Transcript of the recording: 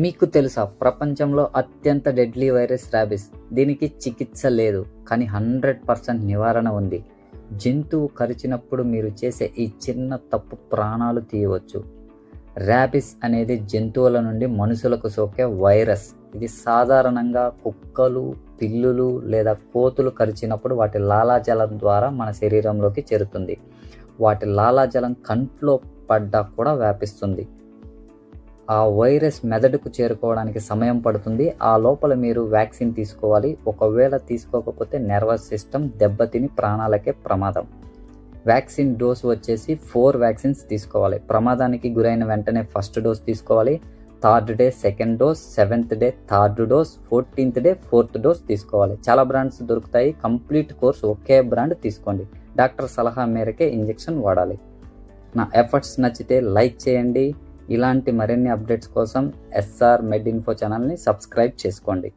మీకు తెలుసా, ప్రపంచంలో అత్యంత డెడ్లీ వైరస్ ర్యాబిస్. దీనికి చికిత్స లేదు, కానీ 100% నివారణ ఉంది. జంతువు కరిచినప్పుడు మీరు చేసే ఈ చిన్న తప్పు ప్రాణాలు తీయవచ్చు. ర్యాబిస్ అనేది జంతువుల నుండి మనుషులకు సోకే వైరస్. ఇది సాధారణంగా కుక్కలు, పిల్లులు లేదా కోతులు కరిచినప్పుడు వాటి లాలాజలం ద్వారా మన శరీరంలోకి చేరుతుంది. వాటి లాలాజలం కంట్లో పడ్డా కూడా వ్యాపిస్తుంది. ఆ వైరస్ మెదడుకు చేరుకోవడానికి సమయం పడుతుంది. ఆ లోపల మీరు వ్యాక్సిన్ తీసుకోవాలి. ఒకవేళ తీసుకోకపోతే నర్వస్ సిస్టమ్ దెబ్బతిని ప్రాణాలకే ప్రమాదం. వ్యాక్సిన్ డోస్ వచ్చేసి 4 వ్యాక్సిన్స్ తీసుకోవాలి. ప్రమాదానికి గురైన వెంటనే ఫస్ట్ డోస్ తీసుకోవాలి. 3rd day second dose, 7th day 3rd dose, 14th day 4th dose తీసుకోవాలి. చాలా బ్రాండ్స్ దొరుకుతాయి. కంప్లీట్ కోర్స్ ఒకే బ్రాండ్ తీసుకోండి. డాక్టర్ సలహా మేరకే ఇంజెక్షన్ వాడాలి. నా ఎఫర్ట్స్ నచ్చితే లైక్ చేయండి. ఇలాంటి మరిన్ని అప్డేట్స్ కోసం SR మెడ్ ఇన్ఫో ఛానల్ని సబ్స్క్రైబ్ చేసుకోండి.